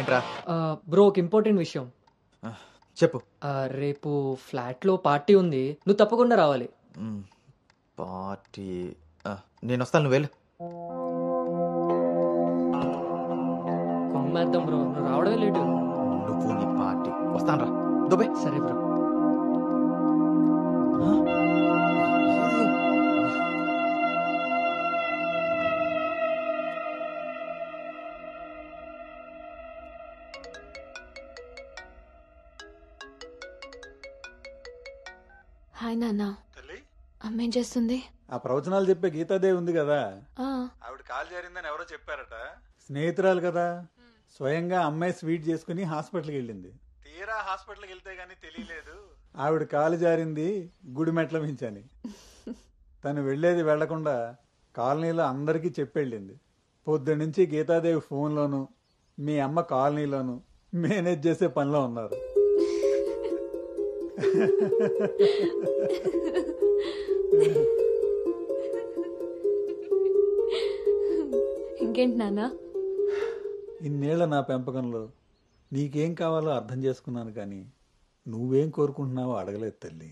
ఏంట్రా? బ్రో ఒక ఇంపార్టెంట్ విషయం చెప్పు. రేపు ఫ్లాట్లో పార్టీ ఉంది, నువ్వు తప్పకుండా రావాలి. పార్టీ? నేను వస్తాను, నువ్వు వెళ్ళు. కొమ్మేద్దాం బ్రో, నువ్వు రావడమే లేటు. నువ్వు నీ పార్టీ. వస్తాను రా, దుబాయ్. సరే బ్రో. హాయ్ నాన్న. అమ్మేం చేస్తుంది? ఆ ప్రవచనాలు చెప్పే గీతాదేవి ఉంది కదా, ఆవిడ కాలు జారిందని ఎవరో చెప్పారట. స్నేహితురాలు కదా, స్వయంగా అమ్మాయి స్వీట్ చేసుకుని హాస్పిటల్కి వెళ్ళింది. తీరా హాస్పిటల్కి వెళ్తే గానీ తెలియలేదు ఆవిడ కాలు జారింది గుడి మెట్ల మించని. తను వెళ్లేది వెళ్లకుండా కాలనీలో అందరికీ చెప్పెళ్ళింది. పొద్దున్నుంచి గీతాదేవి ఫోన్లోను, మీ అమ్మ కాలనీలోను మేనేజ్ చేసే పనిలో ఉన్నారు. ఇంకేంటి నాన్న? ఇన్నేళ్ల నా పెంపకంలో నీకేం కావాలో అర్థం చేసుకున్నాను, కానీ నువ్వేం కోరుకుంటున్నావో అడగలేదు తల్లి.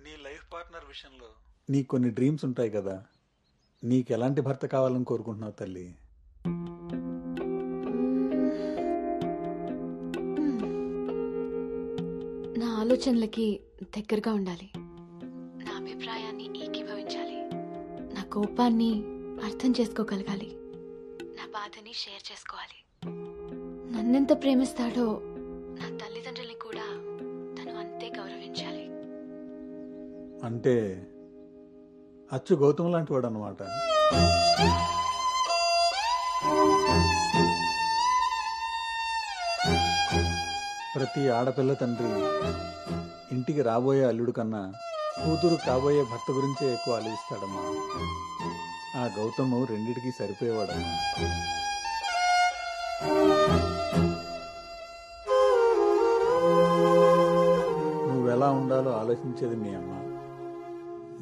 నీ లైఫ్ పార్ట్నర్ విషయంలో నీకు కొన్ని డ్రీమ్స్ ఉంటాయి కదా, నీకు ఎలాంటి భర్త కావాలని కోరుకుంటున్నావు తల్లి? నా ఆలోచనలకి దగ్గరగా ఉండాలి, నా అభిప్రాయాన్ని ఏకీభవించాలి, నా కోపాన్ని అర్థం చేసుకోగలగాలి, నా బాధని షేర్ చేసుకోవాలి. నన్నెంత ప్రేమిస్తాడో నా తల్లిదండ్రుల్ని కూడా తను అంతే గౌరవించాలి. అంటే అచ్చు గౌతమ్ లాంటి వాడు అన్నమాట. ప్రతి ఆడపిల్ల తండ్రి ఇంటికి రాబోయే అల్లుడు కన్నా కూతురు కాబోయే భర్త గురించే ఎక్కువ ఆలోచిస్తాడమ్మా. ఆ గౌతము రెండిటికి సరిపోయేవాడమ్మా. నువ్వెలా ఉండాలో ఆలోచించేది మీ అమ్మ,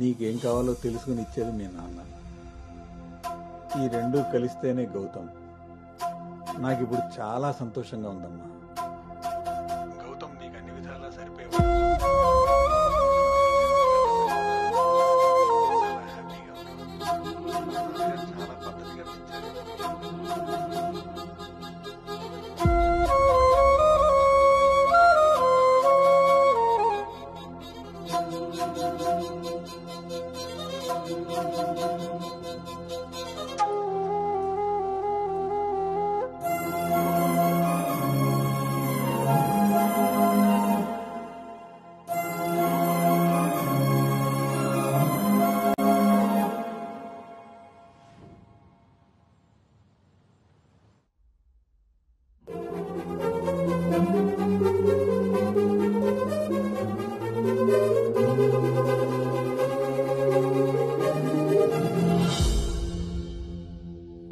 నీకేం కావాలో తెలుసుకుని ఇచ్చేది మీ నాన్న. ఈ రెండూ కలిస్తేనే గౌతమ్. నాకిప్పుడు చాలా సంతోషంగా ఉందమ్మా. గౌతమ్ నీకు అన్ని విధాలా సరిపోయేవాడు. చాలా పద్ధతిగా పెంచారు.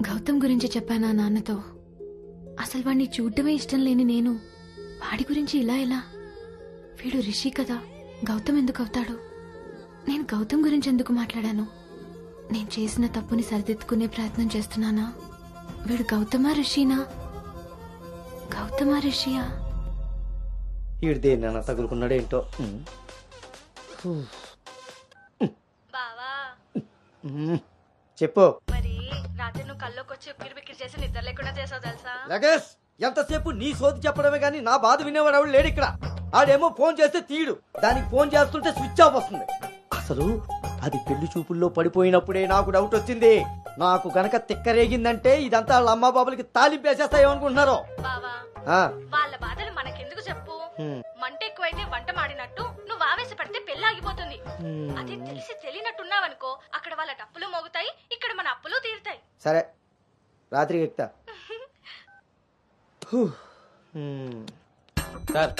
గౌతమ్ గురించి చెప్పానా నాన్నతో? అసలు వాడిని చూడటమే ఇష్టం లేని నేను వాడి గురించి ఇలా ఎలా? వీడు రిషి కదా, గౌతమ్ ఎందుకు అవుతాడు? నేను గౌతమ్ గురించి ఎందుకు మాట్లాడాను? నేను చేసిన తప్పుని సరిదిద్దుకునే ప్రయత్నం చేస్తున్నానా? వీడు గౌతమా రిషినా? గౌతమా రిషియా? వీడు దేన్న తగులుకున్నాడేంటో. బావా చెప్పు. మరి రాత్రి నువ్వు కల్లోకి వచ్చి ఉక్కిరి బిక్కిరి చేసి నిద్ర లేకుండా చేసావు తెలుసా? లగేష్, ఎంతసేపు నీ సోది చెప్పడమే గానీ నా బాధ వినేవాడు ఎవడు లేడు ఇక్కడ. ఆడేమో ఫోన్ చేస్తే తీయడు, దానికి ఫోన్ చేస్తుంటే స్విచ్ ఆఫ్ వస్తుంది. అసలు అది పెళ్లి చూపుల్లో పడిపోయినప్పుడే నాకు డౌట్ వచ్చింది. నాకు గనక తిక్కరేగిందంటే ఇదంతా వాళ్ళ అమ్మా బాబులకి తాలింపేసేస్తాయేమనుకుంటున్నారు. బావా వాళ్ళ బాధలు మనకెందుకు చెప్పు? మంట ఎక్కువైతే వంట మాడినట్టు నువ్వు ఆవేశపడితే పెళ్ళాగిపోతుంది. అది తెలిసి తెలియనట్టున్నావనుకో, అక్కడ వాళ్ళ డప్పులు మోగుతాయి, ఇక్కడ మన అప్పులు తీరుతాయి. సరే, రాత్రికి ఎక్కుతా. సార్,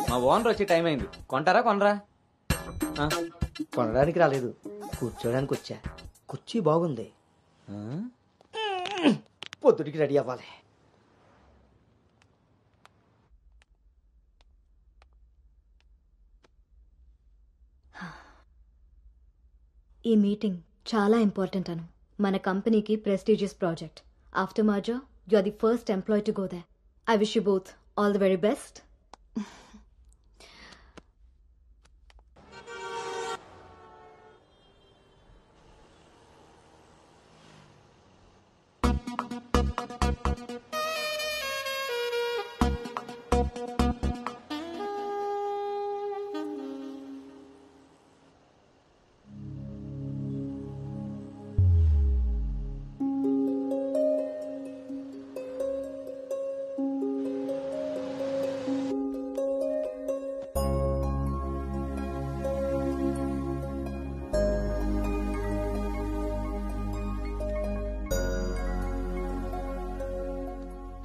మా ఓనర్ వచ్చే టైం అయింది, కొంటారా కొనరా? కొనడానికి రాలేదు, కూర్చోడానికి వచ్చా. కుర్చీ బాగుంది, పొద్దుటికి రెడీ అవ్వాలి. ఈ మీటింగ్ చాలా ఇంపార్టెంట్ అను. మన కంపెనీకి prestigious project. After merger You are the first employee to go there. I wish you both all the very best.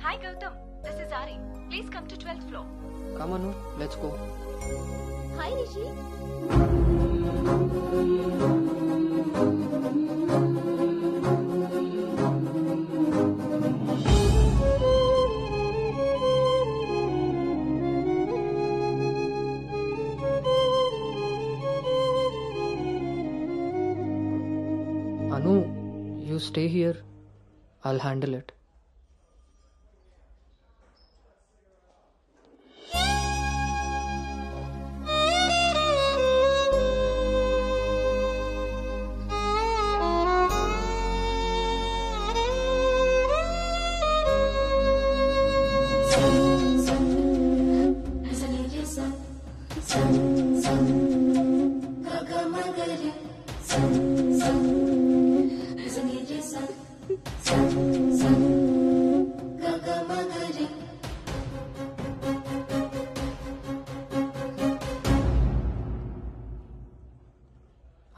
Hi Gautam, this is Ari. Please come to 12th floor. Come Anu, let's go. Hi, Rishi. Anu, you stay here. I'll handle it.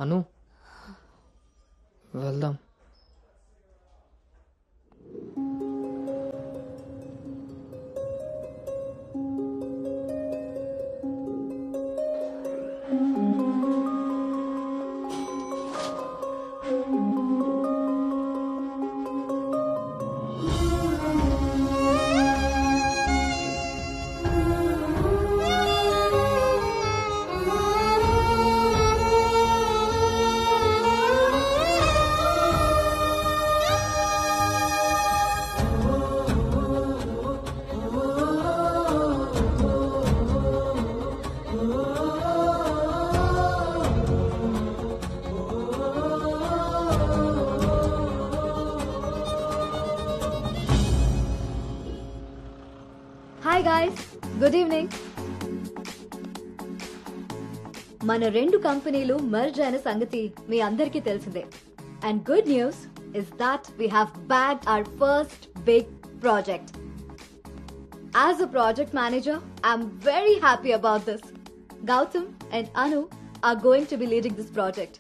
అను వెళ్దాం. Hi guys, good evening. మన రెండు కంపెనీలు merge అయిన సంగతి మీ అందరికీ తెలిసిందే. And good news is that we have bagged our first big project. As a project manager, I'm very happy about this. Gautam and Anu are going to be leading this project.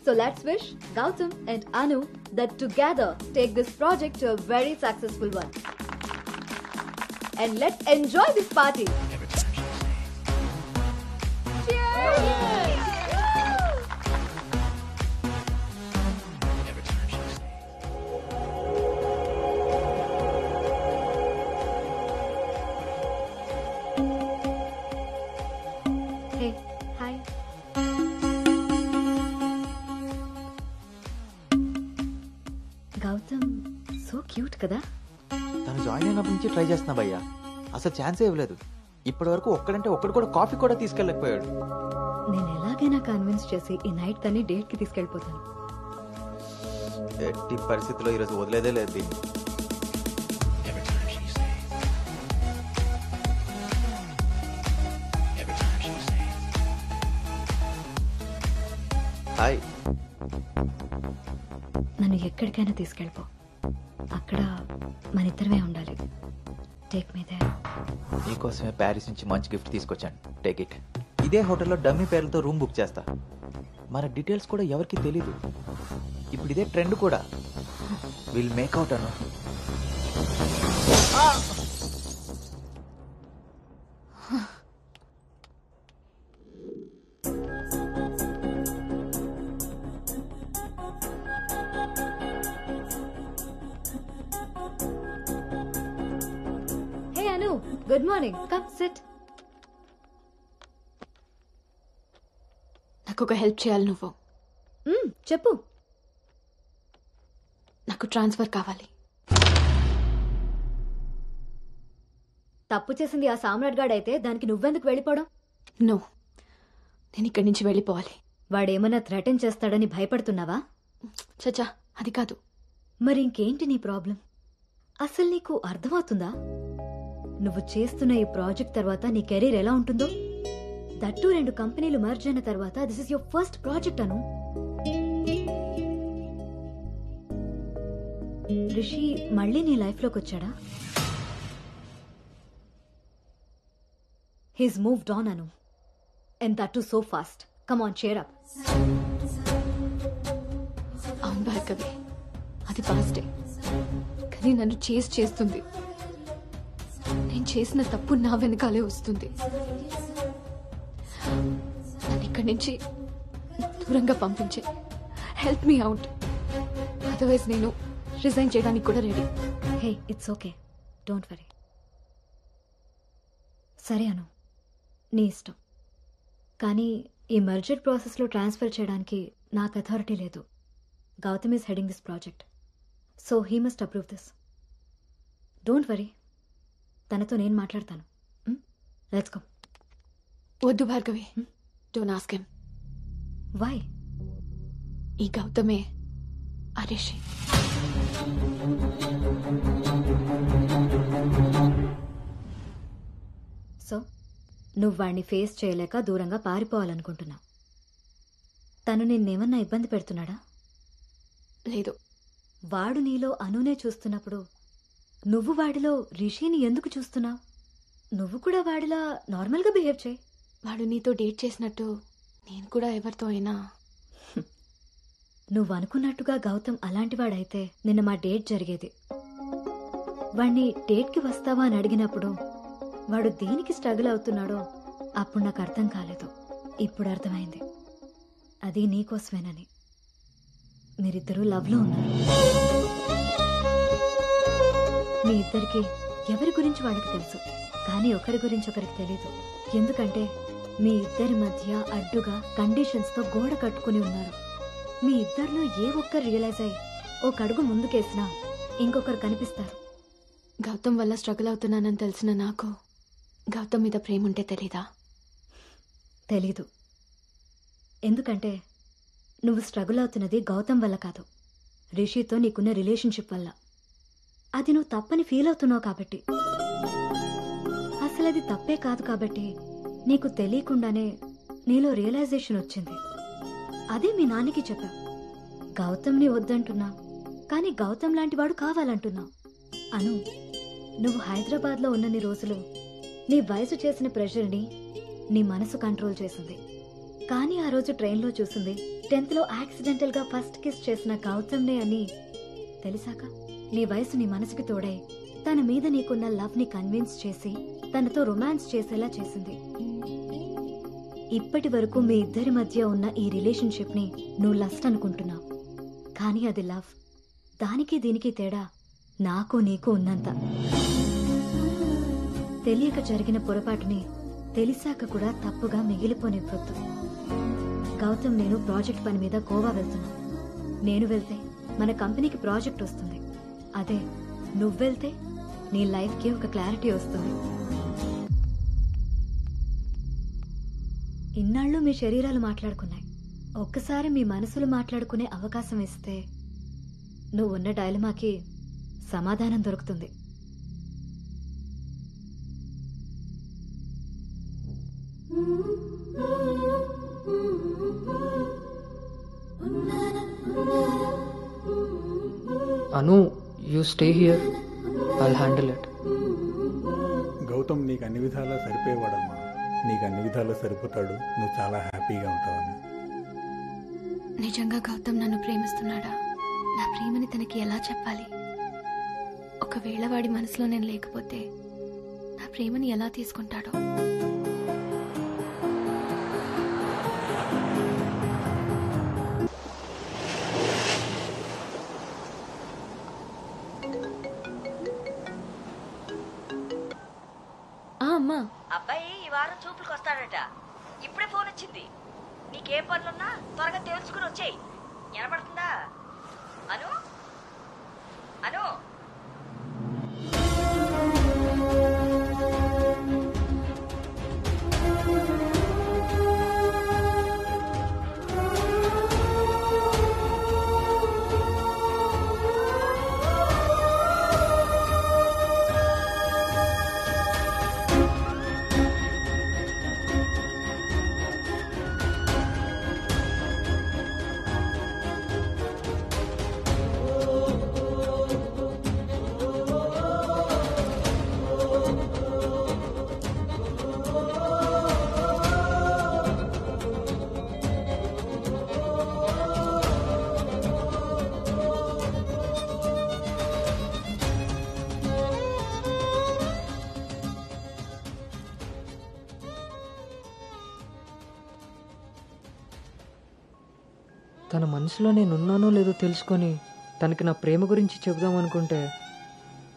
So let's wish Gautam and Anu that together take this project to a very successful one. And let's enjoy this party. Hey, hi. Gautam, so cute kada? తను join అయినప్పటి నుంచి try చేస్తున్నా భయ్యా, అసలు ఛాన్సే ఇవ్వలేదు. ఇప్పటి వరకు ఒక్కడంటే ఒక్కడు కూడా కాఫీ కూడా తీసుకెళ్ళకపోయాడు. నేను ఎలాగైనా కన్విన్స్ చేసి ఈ నైట్ తన్ని డేట్ కి తీసుకెళ్ళిపోతాను. ఎట్టి పరిస్థితిలో ఈరోజు వదిలేదే లేదు దీన్ని. హాయ్. నన్ను ఎక్కడికైనా తీసుకెళ్ళిపో. అక్కడ మన ఇద్దరమే ఉండాలి. Take me there. నీకోసమే ప్యారిస్ నుంచి మంచి గిఫ్ట్ తీసుకొచ్చాను, టేక్ ఇట్. ఇదే హోటల్లో డమ్మీ పేర్లతో రూమ్ బుక్ చేస్తా. మన డీటెయిల్స్ కూడా ఎవరికి తెలీదు. ఇప్పుడు ఇదే ట్రెండ్ కూడా. Will make out Anu. Hey Anu, good morning. Come sit. నాకు ఒక హెల్ప్ చేయాలి నువ్వు. చెప్పు. నాకు ట్రాన్స్ఫర్ కావాలి. తప్పు చేసింది ఆ సామ్రాట్ గాడైతే దానికి నువ్వెందుకు వెళ్ళిపోవడం? నో, నేను ఇక్కడి నుంచి వెళ్ళిపోవాలి. వాడేమన్నా థ్రెటన్ చేస్తాడని భయపడుతున్నావా? చచ్చా, అది కాదు. మరి ఇంకేంటి నీ ప్రాబ్లం? అసలు నీకు అర్థమవుతుందా నువ్వు చేస్తున్న ఈ ప్రాజెక్ట్ తర్వాత నీ కెరీర్ ఎలా ఉంటుందో? దట్టు 2 కంపెనీలు మర్జ్ అయిన తర్వాత this is your first project Anu. Rishi మళ్ళీ నీ లైఫ్ లోకి వచ్చాడా? He's moved on Anu, and that too so fast. Come on, cheer up. అవును భార్గవి, అది పాస్టే. కానీ నన్ను చేస్తుంది. నేను చేసిన తప్పు నా వెనకాలే వస్తుంది. నన్ను ఇక్కడి నుంచి దూరంగా పంపించే. హెల్ప్ మీ అవుట్, అదర్వైజ్ నేను రిజైన్ చేయడానికి కూడా ready. Hey, it's okay, don't worry. సరే అను, నీ ఇష్టం. కానీ ఈ మర్జర్ ప్రాసెస్లో ట్రాన్స్ఫర్ చేయడానికి నాకు అథారిటీ లేదు. Gautam is heading this project, so he must approve this. Don't worry, తనతో నేను మాట్లాడతాను. Let's go. వద్దు Bhargavi, don't ask him. Why? ఈ గౌతమే ఆ రిషి. సో నువ్వు వాడిని ఫేస్ చేయలేక దూరంగా పారిపోవాలనుకుంటున్నావు. తను నిన్నేమన్నా ఇబ్బంది పెడుతున్నాడా? లేదు. వాడు నీలో అనునే చూస్తున్నప్పుడు నువ్వు వాడిలో రిషిని ఎందుకు చూస్తున్నావు? నువ్వు కూడా వాడిలా నార్మల్గా బిహేవ్ చేయి. వాడు నీతో డేట్ చేసినట్టు నేను కూడా ఎవరితో అయినా. నువ్వు అనుకున్నట్టుగా గౌతమ్ అలాంటివాడైతే నిన్న మా డేట్ జరిగేది. వాణ్ణి డేట్కి వస్తావా అని అడిగినప్పుడు వాడు దేనికి స్ట్రగుల్ అవుతున్నాడో అప్పుడు నాకు అర్థం కాలేదు. ఇప్పుడు అర్థమైంది, అది నీకోసమేనని. మీరిద్దరూ లవ్లో ఉన్నారు. మీ ఇద్దరికి ఎవరి గురించి వాళ్ళకి తెలుసు, కానీ ఒకరి గురించి ఒకరికి తెలీదు. ఎందుకంటే మీ ఇద్దరి మధ్య అడ్డుగా కండిషన్స్తో గోడ కట్టుకుని ఉన్నారు. మీ ఇద్దరిలో ఏ ఒక్కరు రియలైజ్ అయ్యి ఒక అడుగు ముందుకేసినా ఇంకొకరు కనిపిస్తారు. గౌతమ్ వల్ల స్ట్రగుల్ అవుతున్నానని తెలిసిన నాకు గౌతమ్ మీద ప్రేమ ఉంటే తెలీదా? తెలీదు. ఎందుకంటే నువ్వు స్ట్రగుల్ అవుతున్నది గౌతమ్ వల్ల కాదు, రిషితో నీకున్న రిలేషన్షిప్ వల్ల. అది నువ్వు తప్పని ఫీల్ అవుతున్నావు కాబట్టి. అసలు అది తప్పే కాదు కాబట్టి నీకు తెలియకుండానే నీలో రియలైజేషన్ వచ్చింది. అదే మీ నాన్నకి చెప్పా. గౌతమ్ని వద్దంటున్నా, కానీ గౌతమ్ లాంటి వాడు కావాలంటున్నావు. అను, నువ్వు హైదరాబాద్లో ఉన్నన్ని రోజులు నీ వయసు చేసిన ప్రెషర్ని నీ మనసు కంట్రోల్ చేసింది. కానీ ఆ రోజు ట్రైన్లో చూసింది 10th లో యాక్సిడెంటల్గా ఫస్ట్ కిస్ చేసిన గౌతమ్నే అని తెలిసాక నీ వయసు ని మనసుకి తోడై తన మీద నీకున్న లవ్ ని కన్విన్స్ చేసి తనతో రొమాన్స్ చేసేలా చేసింది. ఇప్పటి వరకు మీ ఇద్దరి మధ్య ఉన్న ఈ రిలేషన్షిప్ ని నువ్వు లస్ట్ అనుకుంటున్నావు, కానీ అది లవ్. దానికి దీనికి తేడా నాకు నీకు ఉన్నంత. తెలియక జరిగిన పొరపాటుని తెలిసాక కూడా తప్పుగా మిగిలిపోనివ్వద్దు. గౌతమ్ నేను ప్రాజెక్ట్ పని మీద గోవా వెళ్తున్నా. నేను వెళ్తే మన కంపెనీకి ప్రాజెక్ట్ వస్తుంది. అదే నువ్వెళ్తే నీ లైఫ్కి ఒక క్లారిటీ వస్తుంది. ఇన్నాళ్ళు మీ శరీరాలు మాట్లాడుకున్నాయి, ఒక్కసారి మీ మనసులు మాట్లాడుకునే అవకాశం ఇస్తే నువ్వున్న డైలమాకి సమాధానం దొరుకుతుంది. Anu, you stay here. I'll handle it. Gautam నీకు అన్ని విధాలా సరిపోయేవాడమ్మా. నీకు అన్ని విధాలా సరిపోతాడు. నువ్వు చాలా హ్యాపీగా ఉంటావని. నిజంగా గౌతమ్ నన్ను ప్రేమిస్తున్నాడా? నా ప్రేమని తనకి ఎలా చెప్పాలి? ఒకవేళ వాడి మనసులో నేను లేకపోతే నా ప్రేమని ఎలా తీసుకుంటాడో? అమ్మా, అబ్బాయి ఈ వారం చూపులకు వస్తాడట. ఇప్పుడే ఫోన్ వచ్చింది. నీకేం పనులున్నా త్వరగా తెలుసుకుని వచ్చేయి. వినపడుతుందా? అను అను తన మనసులో నేనున్నానో లేదో తెలుసుకొని తనకి నా ప్రేమ గురించి చెబుదామనుకుంటే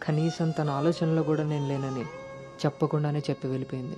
కనీసం తన ఆలోచనలో కూడా నేను లేనని చెప్పకుండానే చెప్పి వెళ్ళిపోయింది.